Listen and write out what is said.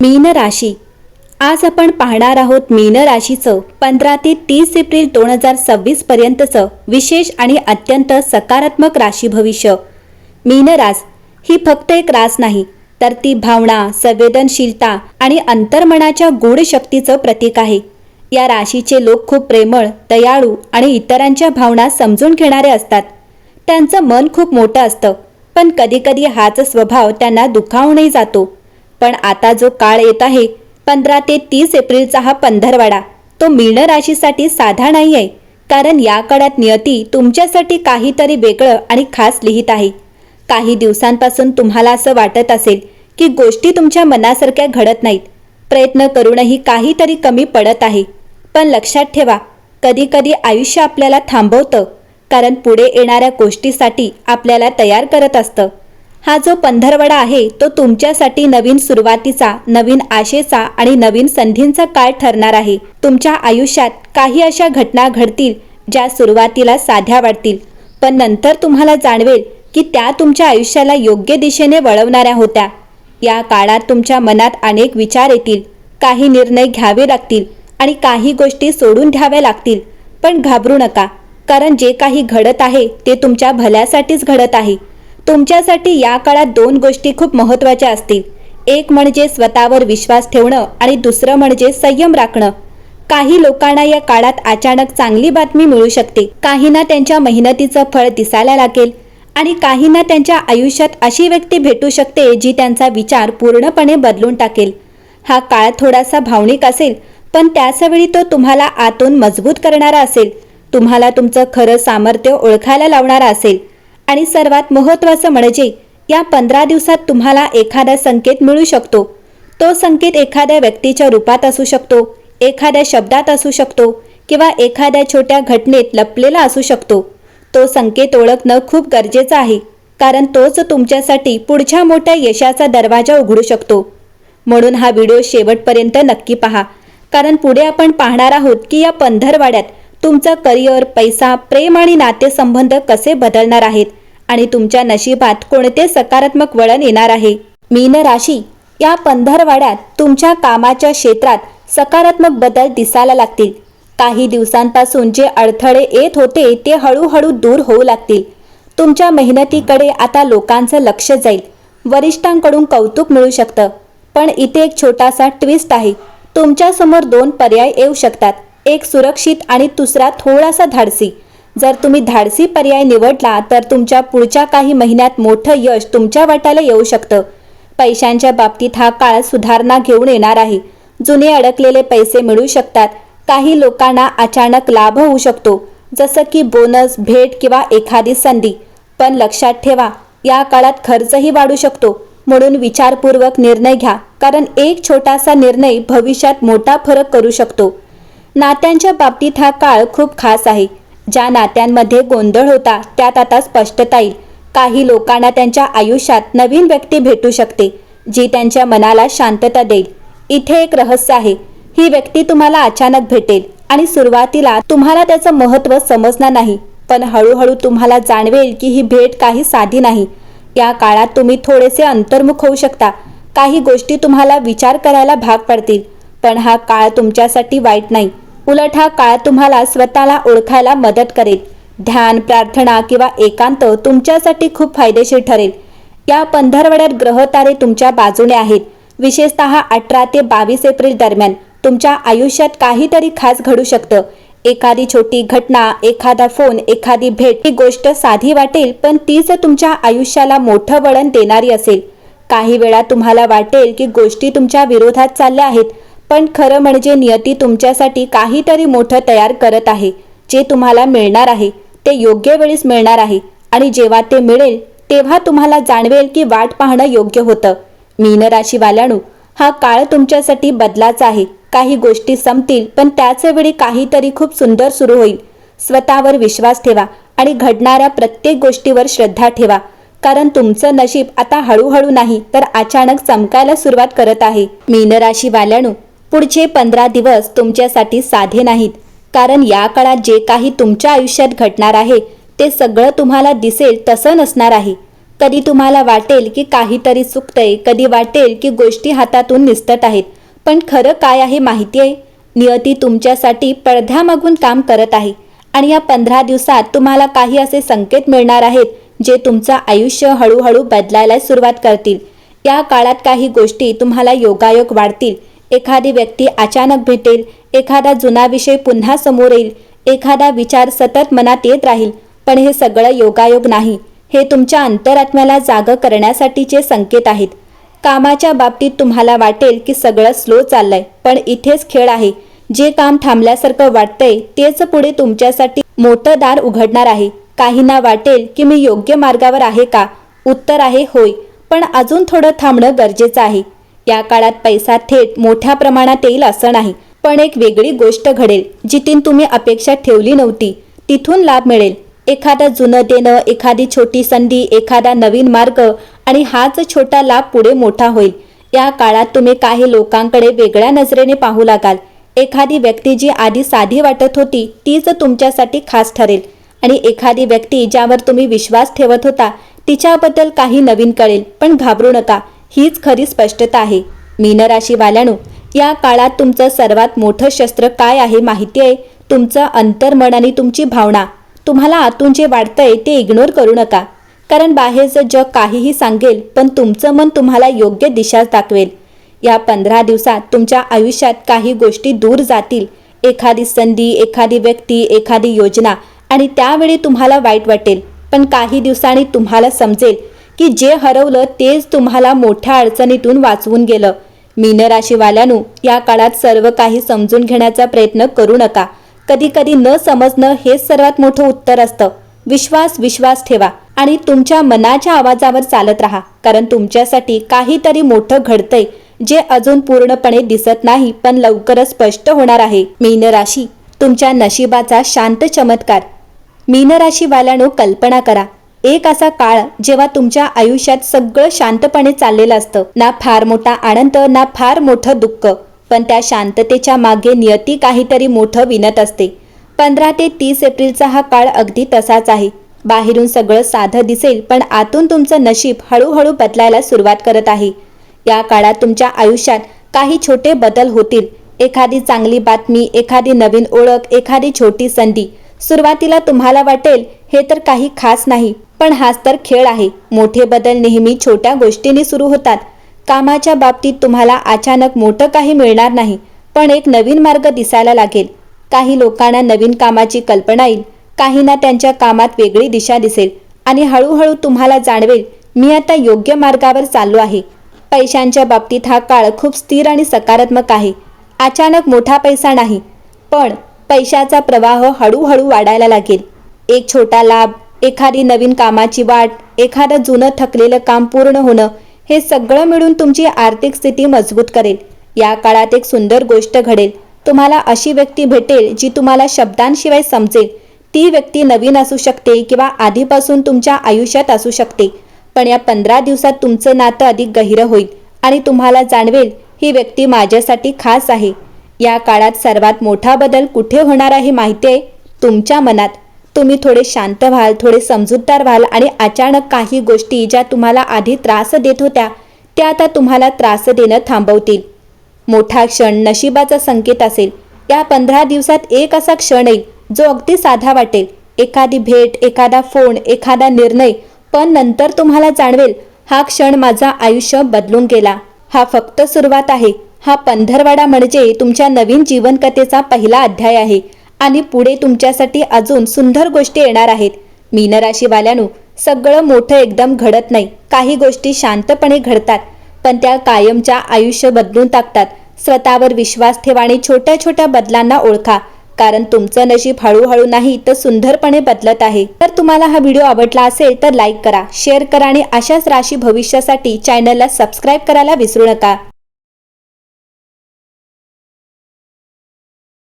मीन राशी। आज आपण पाहणार आहोत मीन राशीचं 15 ते 30 एप्रिल 2026 पर्यंतचं विशेष आणि अत्यंत सकारात्मक राशी भविष्य। मीन रास ही फक्त एक रास नाही, तर ती भावना, संवेदनशीलता आणि अंतर्मनाच्या गूढ शक्तीचं प्रतीक आहे। या राशीचे लोक खूप प्रेमळ, दयाळू आणि इतरांच्या भावना समजून घेणारे असतात। त्यांचं मन खूप मोठं असतं, पण कधीकधी हाच स्वभाव त्यांना दुखावूनही जातो। पण आता जो काळ येत आहे, 15 ते 30 एप्रिलचा हा पंधरवडा, तो मीन राशीसाठी साधा नाही आहे। कारण या काळात नियती तुमच्यासाठी काहीतरी वेगळं आणि खास लिहित आहे। काही दिवसांपासून तुम्हाला असं वाटत असेल की गोष्टी तुमच्या मनासारख्या घडत नाहीत, प्रयत्न करूनही काहीतरी कमी पडत आहे। पण लक्षात ठेवा, कधीकधी आयुष्य आपल्याला थांबवतं, कारण पुढे येणाऱ्या गोष्टीसाठी आपल्याला तयार करत असतं। हा जो पंधरवडा आहे, तो तुमच्यासाठी नवीन सुरुवातीचा, नवीन आशेचा आणि नवीन संधींचा काळ ठरणार आहे। तुमच्या आयुष्यात काही अशा घटना घडतील ज्या सुरुवातीला साध्या वाटतील, पण नंतर तुम्हाला जाणवेल की त्या तुमच्या आयुष्याला योग्य दिशेने वळवणाऱ्या होत्या। या काळात तुमच्या मनात अनेक विचार येतील, काही निर्णय घ्यावे लागतील आणि काही गोष्टी सोडून द्याव्या लागतील। पण घाबरू नका, कारण जे काही घडत आहे ते तुमच्या भल्यासाठीच घडत आहे। तुमच्यासाठी या काळात दोन गोष्टी खूप महत्त्वाच्या असतील। एक म्हणजे स्वतःवर विश्वास ठेवणं आणि दुसरं म्हणजे संयम राखणं। काही लोकांना या काळात अचानक चांगली बातमी मिळू शकते, काहींना त्यांच्या मेहनतीचं फळ दिसायला लागेल आणि काहींना त्यांच्या आयुष्यात अशी व्यक्ती भेटू शकते जी त्यांचा विचार पूर्णपणे बदलून टाकेल। हा काळ थोडासा भावनिक असेल, पण त्याचवेळी तो तुम्हाला आतून मजबूत करणारा असेल, तुम्हाला तुमचं खरं सामर्थ्य ओळखायला लावणारा असेल। आणि सर्वात महत्त्वाचं म्हणजे या 15 दिवसात तुम्हाला एखादा संकेत मिळू शकतो। तो संकेत एखाद्या व्यक्तीच्या रूपात असू शकतो, एखाद्या शब्दात असू शकतो किंवा एखाद्या छोट्या घटनेत लपलेला असू शकतो। तो संकेत ओळखणं खूप गरजेचं आहे, कारण तोच तुमच्यासाठी पुढच्या मोठ्या यशाचा दरवाजा उघडू शकतो। म्हणून हा व्हिडिओ शेवटपर्यंत नक्की पहा, कारण पुढे आपण पाहणार आहोत की या पंधरवड्यात तुमचं करिअर, पैसा, प्रेम आणि नातेसंबंध कसे बदलणार आहेत आणि तुमच्या नशिबात कोणते सकारात्मक वळण येणार आहे। मीन राशी, या पंधरवड्यात तुमच्या कामाच्या क्षेत्रात सकारात्मक बदल दिसायला लागतील। काही दिवसांपासून जे अडथळे येत होते ते हळूहळू दूर होऊ लागतील। तुमच्या मेहनतीकडे आता लोकांचं लक्ष जाईल, वरिष्ठांकडून कौतुक मिळू शकतं। पण इथे एक छोटासा ट्विस्ट आहे, तुमच्यासमोर दोन पर्याय येऊ शकतात, एक सुरक्षित आणि दुसरा थोडासा धाडसी। जर तुम्ही धाडसी पर्याय निवडला तर तुमच्या पुढच्या काही महिन्यात मोठं यश तुमच्या वाट्याला येऊ शकतं। पैशांच्या बाबतीत हा काळ सुधारणा घेऊन येणार आहे। जुने अडकलेले पैसे मिळू शकतात, काही लोकांना अचानक लाभ होऊ शकतो, जसं की बोनस, भेट किंवा एखादी संधी। पण लक्षात ठेवा, या काळात खर्चही वाढू शकतो, म्हणून विचारपूर्वक निर्णय घ्या, कारण एक छोटासा निर्णय भविष्यात मोठा फरक करू शकतो। नात्यांच्या बाबतीत हा काळ खूप खास आहे। ज्या नात्यांमध्ये गोंधळ होता त्यात आता स्पष्टता येईल। काही लोकांना त्यांच्या आयुष्यात नवीन व्यक्ती भेटू शकते, जी त्यांच्या मनाला शांतता देईल। इथे एक रहस्य आहे, ही व्यक्ती तुम्हाला अचानक भेटेल आणि सुरुवातीला तुम्हाला त्याचं महत्त्व समजणार नाही, पण हळूहळू तुम्हाला जाणवेल की ही भेट काही साधी नाही। या काळात तुम्ही थोडेसे अंतर्मुख होऊ शकता, काही गोष्टी तुम्हाला विचार करायला भाग पडतील। पण हा काळ तुमच्यासाठी वाईट नाही, उलट हा काळ तुम्हाला स्वतःला ओळखायला मदत करेल। ध्यान, प्रार्थना किंवा एकांत तुमच्यासाठी खूप फायदेशीर ठरेल। या पंधरवड्यात ग्रह तारे तुमच्या बाजूने आहेत। विशेषतः 18 ते 22 एप्रिल दरम्यान तुमच्या आयुष्यात काहीतरी खास घडू शकतं। एखादी छोटी घटना, एखादा फोन, एखादी भेट, ही गोष्ट साधी वाटेल, पण तीच तुमच्या आयुष्याला मोठं वळण देणारी असेल। काही वेळा तुम्हाला वाटेल की गोष्टी तुमच्या विरोधात चालल्या आहेत, पण खरं म्हणजे नियती तुमच्यासाठी काहीतरी मोठं तयार करत आहे। जे तुम्हाला मिळणार आहे ते योग्य वेळीच मिळणार आहे, आणि जेव्हा ते मिळेल तेव्हा तुम्हाला जाणवेल की वाट पाहणं योग्य होतं। मीन राशीवाल्यांनो, हा काळ तुमच्यासाठी बदलाचा आहे। काही गोष्टी संपतील, पण त्याच वेळी काहीतरी खूप सुंदर सुरू होईल। स्वतःवर विश्वास ठेवा आणि घडणाऱ्या प्रत्येक गोष्टीवर श्रद्धा ठेवा, कारण तुमचं नशीब आता हळूहळू नाही तर अचानक चमकायला सुरुवात करत आहे। मीन राशीवाल्यांनो, पुढचे 15 दिवस तुमच्यासाठी साधे नाहीत, कारण या काळात जे काही तुमच्या आयुष्यात घडणार आहे ते सगळं तुम्हाला दिसेल तसं नसणार आहे। कधी तुम्हाला वाटेल की काहीतरी चुकतंय, कधी वाटेल की गोष्टी हातातून निसटत आहेत, पण खरं काय आहे माहिती आहे? नियती तुमच्यासाठी पडद्यामागून काम करत आहे आणि या 15 दिवसात तुम्हाला काही असे संकेत मिळणार आहेत जे तुमचं आयुष्य हळूहळू बदलायला सुरुवात करतील। या काळात काही गोष्टी तुम्हाला योगायोग वाढतील। एखादी व्यक्ती अचानक भेटेल, एखादा जुना विषय पुन्हा समोर येईल, एखादा विचार सतत मनात येत राहील, पण हे सगळं योगायोग नाही, हे तुमच्या अंतरात्म्याला जागं करण्यासाठीचे संकेत आहेत। कामाच्या बाबतीत तुम्हाला वाटेल की सगळं स्लो चाललंय, पण इथेच खेळ आहे। जे काम थांबल्यासारखं वाटतंय तेच पुढे तुमच्यासाठी मोठं दार उघडणार आहे। काहींना वाटेल की मी योग्य मार्गावर आहे का? उत्तर आहे होय, पण अजून थोडं थांबणं गरजेचं आहे। या काळात पैसा थेट मोठ्या प्रमाणात येईल असं नाही, पण एक वेगळी गोष्ट घडेल जिथून तुम्ही अपेक्षा ठेवली नव्हती तिथून लाभ मिळेल। एखादं जुनं देणं, एखादी छोटी संधी, एखादा नवीन मार्ग, आणि हाच छोटा लाभ पुढे मोठा होईल। या काळात तुम्ही काही लोकांकडे वेगळ्या नजरेने पाहू लागाल। एखादी व्यक्ती जी आधी साधी वाटत होती तीच तुमच्यासाठी खास ठरेल, आणि एखादी व्यक्ती ज्यावर तुम्ही विश्वास ठेवत होता तिच्याबद्दल काही नवीन कळेल। पण घाबरू नका, हीच खरी स्पष्टता आहे। मीन राशीवाल्यांनो, या काळात तुमचं सर्वात मोठं शस्त्र काय आहे माहिती आहे? तुमचं अंतर्मन आणि तुमची भावना। तुम्हाला आतून जे वाटतंय ते इग्नोर करू नका, कारण बाहेरचं जग काहीही सांगेल, पण तुमचं मन तुम्हाला योग्य दिशा दाखवेल। या 15 दिवसात तुमच्या आयुष्यात काही गोष्टी दूर जातील, एखादी संधी, एखादी व्यक्ती, एखादी योजना, आणि त्यावेळी तुम्हाला वाईट वाटेल, पण काही दिवसांनी तुम्हाला समजेल की जे हरवलं तेच तुम्हाला मोठ्या अडचणीतून वाचवून गेलं। मीन राशीवाल्यांनो, या काळात सर्व काही समजून घेण्याचा प्रयत्न करू नका। कधी कधी न समजणं हेच सर्वात मोठं उत्तर असतं। विश्वास ठेवा आणि तुमच्या मनाच्या आवाजावर चालत राहा, कारण तुमच्यासाठी काहीतरी मोठं घडतंय जे अजून पूर्णपणे दिसत नाही, पण लवकरच स्पष्ट होणार आहे। मीन राशी, तुमच्या नशिबाचा शांत चमत्कार। मीन राशीवाल्यांनो, कल्पना करा, एक असा काळ जेव्हा तुमच्या आयुष्यात सगळं शांतपणे चाललेलं असतं, ना फार मोठा आनंद, ना फार मोठं दुःख, पण त्या शांततेच्या मागे नियती काहीतरी मोठं विणत असते। 15 ते 30 एप्रिलचा हा काळ अगदी तसाच आहे। बाहेरून सगळं साधं दिसेल, पण आतून तुमचं नशीब हळूहळू बदलायला सुरुवात करत आहे। या काळात तुमच्या आयुष्यात काही छोटे बदल होतील। एखादी चांगली बातमी, एखादी नवीन ओळख, एखादी छोटी संधी। सुरुवातीला तुम्हाला वाटेल हे तर काही खास नाही, पण हाच तर खेळ आहे। मोठे बदल नेहमी छोट्या गोष्टींनी सुरू होतात। कामाच्या बाबतीत तुम्हाला अचानक मोठं काही मिळणार नाही, पण एक नवीन मार्ग दिसायला लागेल। काही लोकांना नवीन कामाची कल्पना येईल, काहींना त्यांच्या कामात वेगळी दिशा दिसेल, आणि हळूहळू तुम्हाला जाणवेल, मी आता योग्य मार्गावर चाललो आहे। पैशांच्या बाबतीत हा काळ खूप स्थिर आणि सकारात्मक आहे। अचानक मोठा पैसा नाही, पण पैशाचा प्रवाह हळूहळू वाढायला लागेल। एक छोटा लाभ, एखादी नवीन कामाची वाट, एखादं जुनं थकलेलं काम पूर्ण होणं, हे सगळं मिळून तुमची आर्थिक स्थिती मजबूत करेल। या काळात एक सुंदर गोष्ट घडेल। तुम्हाला अशी व्यक्ती भेटेल जी तुम्हाला शब्दांशिवाय समजेल। ती व्यक्ती नवीन असू शकते किंवा आधीपासून तुमच्या आयुष्यात असू शकते, पण या 15 दिवसात तुमचं नातं अधिक गहिरं होईल आणि तुम्हाला जाणवेल, ही व्यक्ती माझ्यासाठी खास आहे। या काळात सर्वात मोठा बदल कुठे होणार आहे माहिती आहे? तुमच्या मनात। तुम्ही थोडे शांत व्हाल, थोडे समजूतदार व्हाल, आणि अचानक काही गोष्टी ज्या तुम्हाला आधी त्रास देत होत्या त्या आता तुम्हाला त्रास देणं थांबवतील। मोठा क्षण नशिबाचा संकेत असेल। या 15 दिवसात एक असा क्षण येईल जो अगदी साधा वाटेल, एखादी भेट, एखादा फोन, एखादा निर्णय, पण नंतर तुम्हाला जाणवेल, हा क्षण माझं आयुष्य बदलून गेला। हा फक्त सुरुवात आहे। हा पंधरवडा म्हणजे तुमच्या नवीन जीवनकथेचा पहिला अध्याय आहे, आणि पुढे तुमच्यासाठी अजून सुंदर गोष्टी येणार आहेत। मीन राशीवाल्यांनो, सगळं मोठं एकदम घडत नाही। काही गोष्टी शांतपणे घडतात, पण त्या कायमच्या आयुष्य बदलून टाकतात। स्वतःवर विश्वास ठेवा आणि छोट्या छोट्या बदलांना ओळखा, कारण तुमचं नशीब हळूहळू नाही तर सुंदरपणे बदलत आहे। तर तुम्हाला हा व्हिडिओ आवडला असेल तर लाईक करा, शेअर करा, आणि अशाच राशी भविष्यासाठी चॅनलला सबस्क्राईब करायला विसरू नका।